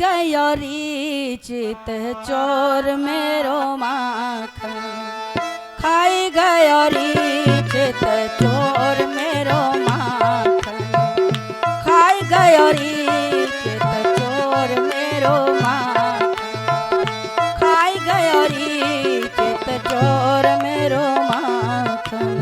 गयो री चित चोर मेरो माखन, खाई गयो री चित चोर मेरो माखन, खाई गयो री चित चोर मेरो माखन, खाई गयो री चित चोर मेरो माखन।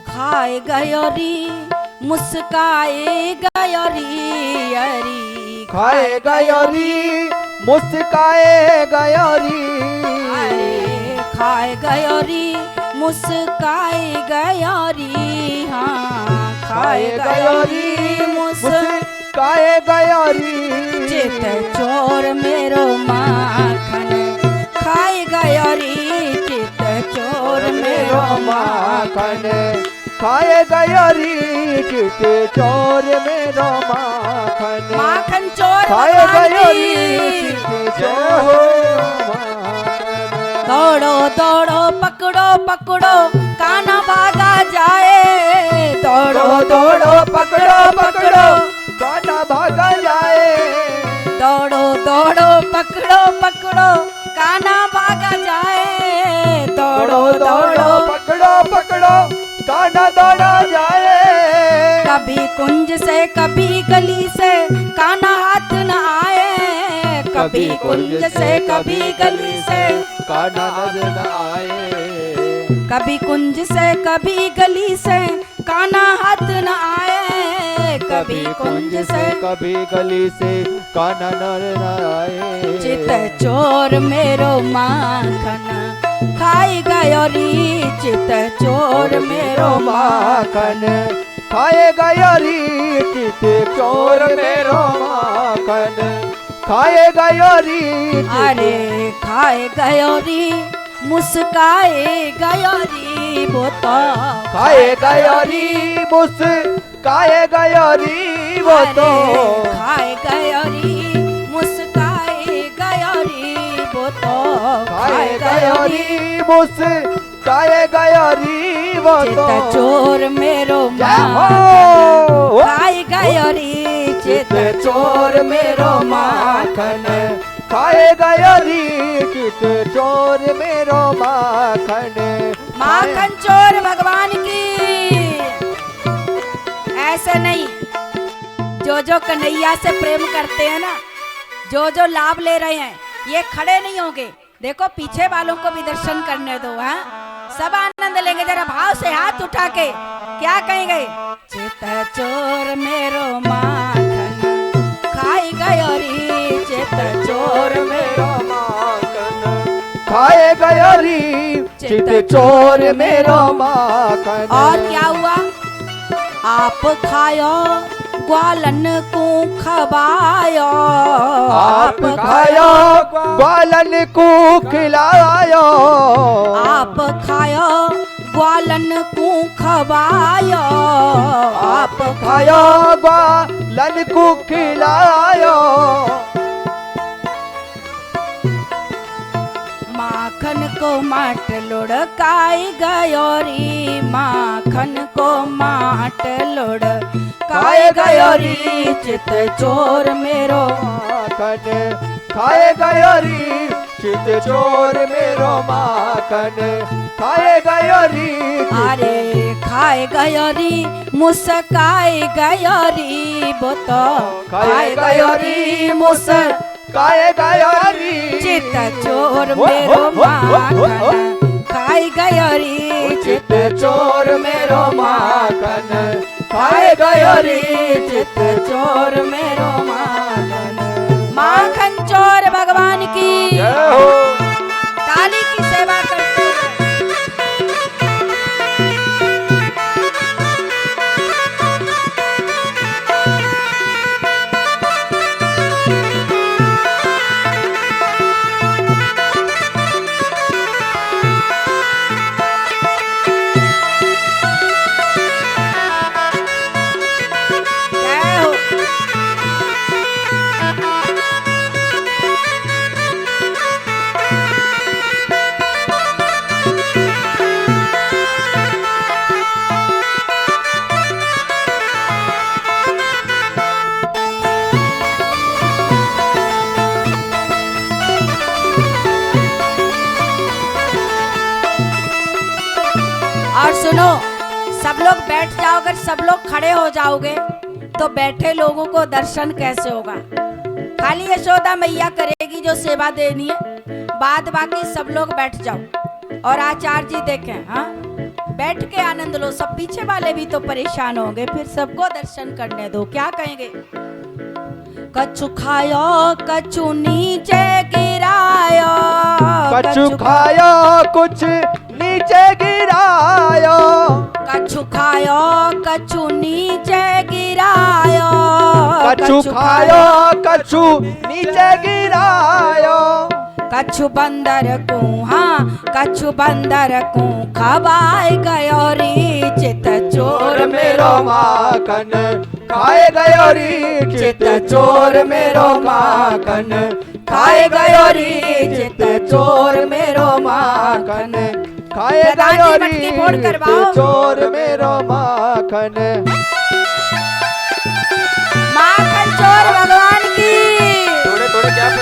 खाए गयो री मुस्काए गयो री अरी, खाए गयो री मुस्काए गयो री, अरे खाए गयो री मुस्काए गयो री, हाँ खाए गयो री मुस्काए गयो री, चित चोर मेरो माखन, खाए गयो री चित चोर मेरो माखन, खाए गयो री चित चोर मेरो माखन, माखन चोर खाए गयो री चित चोर। दौड़ो दौड़ो पकड़ो पकड़ो काना भागा जाए, दौड़ो दौड़ो पकड़ो पकड़ो काना भागा जाए, दौड़ो दौड़ो पकड़ो पकड़ो काना भागा जाए, दौड़ो दौड़ो पकड़ो पकड़ो काना दौड़ा जाए, कभी कुंज से कभी गली से काना हाथ न आए, कभी कुंज से कभी गली से काना नजर न आए, कभी कुंज से कभी गली से काना हाथ न आए, कभी कुंज से कभी गली से काना नजर न आए, चित चोर मेरो माखन, खाई गयो री चित चोर मेरो माखन, खाए गयो री चित चोर मेरो माखन, खाए गयो री, अरे खाए गयो री मुस्काए गयो री वो तो, खाए गयो री मुस्काए गयो री वो तो, खाए गयो री मुस्काए गयो री वो तो, खाए गयो री मुस्काए गयो री वो तो, चित चोर मेरो माखन, खाई गयो री चित चोर मेरो माखन, खाए गयो री चित चोर मेरो माखन, माखन चोर भगवान की। ऐसे नहीं, जो जो कन्हैया से प्रेम करते हैं ना, जो जो लाभ ले रहे हैं, ये खड़े नहीं होंगे, देखो पीछे वालों को भी दर्शन करने दो, हाँ सब आनंद लेंगे। जरा भाव से हाथ उठा के क्या कहेंगे, चित चोर मेरो माखन, खाई गयो री चित चोर मेरो माखन, खाए गयो री चित चोर मेरो माखन। और क्या हुआ, आप खायो ग्वालन को खवायो, आप खायो ग्वालन को खिलायो, आप खायो ग्वालन को खवायो, आप खायो ग्वालन को खिलायो, माखन को माट लुढ़काई गयो री, माखन को माट लुढ़काई गयो री चित चोर मेरो माखन, खाए गयो री चित चोर मेरो माखन, खाए गयो री, अरे खाए गयो री मुस्काई गयो री वो तो, खाए गयो री मुस्काए गयो री चित चोर मेरो माखन, खाई गयो री चित चोर मेरो माखन, खाए गयो री चित चोर मेरो माखन। माखन चोर भगवान की जय हो। ताली की सेवा करते हैं। सब लोग बैठ जाओ, अगर सब लोग खड़े हो जाओगे तो बैठे लोगों को दर्शन कैसे होगा। खाली यशोदा मैया करेगी जो सेवा देनी है, बाद बाकी सब लोग बैठ जाओ। और आचार्य जी देखें, हाँ बैठ के आनंद लो। सब पीछे वाले भी तो परेशान होंगे, फिर सबको दर्शन करने दो। क्या कहेंगे? कछु खायो कछु नीचे गिरायो, कछु खायो कुछ नीचे गिरायो, कछु खायो कछु नीचे गिरायो, कछु खायो कछु नीचे गिरायो, कछु बंदर को, हाँ कछु बंदर को खवाए गयो री चित चोर मेरो माखन खाए गयो री चित चोर मेरो माखन खाए गयो री चित चोर मेरो माखन खाए गयो री चित चोर मेरो माखन। माखन चोर भगवान की, थोड़े थोड़े गैप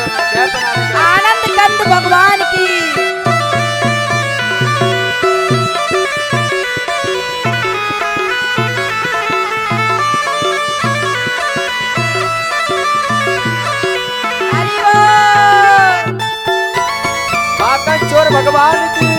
आनंद कंद भगवान की। हरि बोल। माखन चोर भगवान की।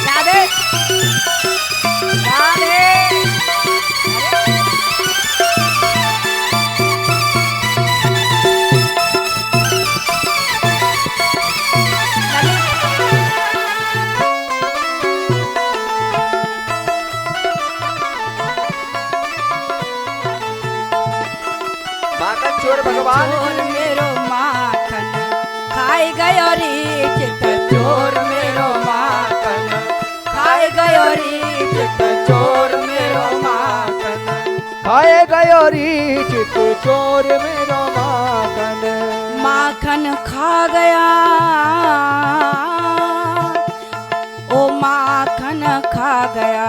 राधे राधे। माखन चोर भगवान चोर मेरो माखन खाए गयो री चित चोर मेरो माखन खाए गयो री चित चोर मेरो माखन खाए गयो री चित चोर मेरो माखन। माखन खा गया, ओ माखन खा गया,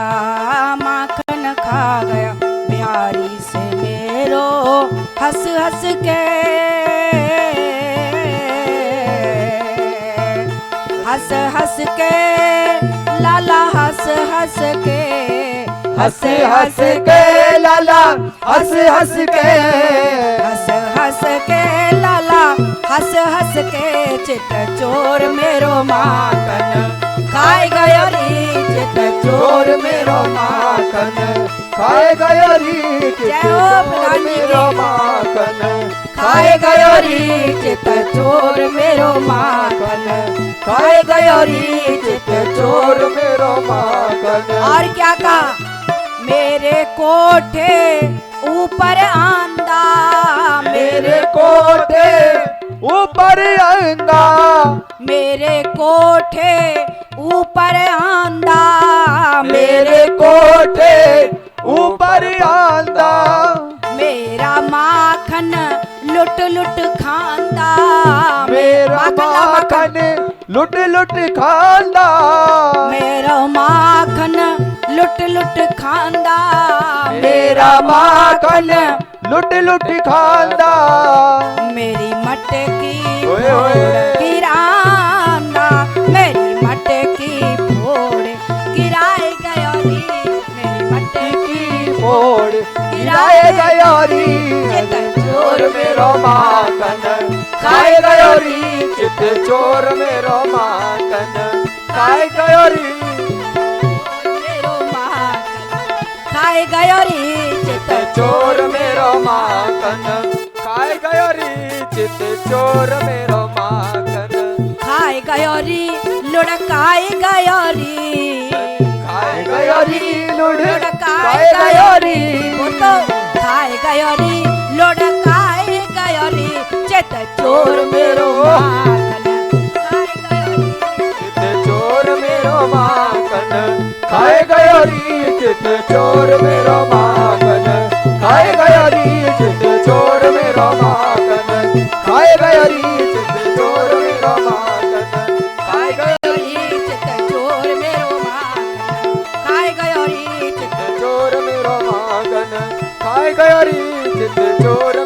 माखन खा गया बिहारी से मेरो हंस हंस के, हंस हंस के लाला हंस हंस के, हंस हंस के लाला हंस हंस के, हंस हंस के लाला हंस हंस के चित चोर मेरो माखन खाए गयो री चित चोर मेरो माखन खाए गयो री चित जय हो चोर प्रधान जी मेरो की। माखन खाए गयो री चित चोर मेरो माखन खाए गयो री चित चोर मेरो माखन। और क्या कहा? मेरे कोठे ऊपर आंदा, मेरे कोठे ऊपर आंदा, मेरे कोठे ऊपर आंदा, मेरे कोठे ऊपर आंदा, मेरा माखन लुट लुट खांदा, मेरा माखन लुट लुट खांदा, मेरा माखन लुट लुट खांदा, मेरा माखन लुट लुट खांदा, मेरी मटकी ओए ओए। फोड़ गिरांदा, मेरी मटकी फोड़ गिराए गयो री, मेरी मटकी फोड़ गिराए गयो री चित चोर मेरो माखन खाए गयो री चित चोर मेरो माखन खाए गयो री मेरो माखन खाए गयो री चित चोर मेरो माखन खाए गयो री चित चोर मेरो माखन खाए गयो री लुढ़काए गयो री, खाए गयो री लुढ़काए गयो री, वो तो खाए गयो री लुढ़काए गयो री चित चोर मेरो माखन खाए गयो री, चित चोर मेरो माखन खाए गयो री चित चोर मेरो माखन खाए गयो री चित चोर मेरो माखन खाए गयो री चित चोर मेरो माखन खाए गयो री चित खाए गयो री चित चोर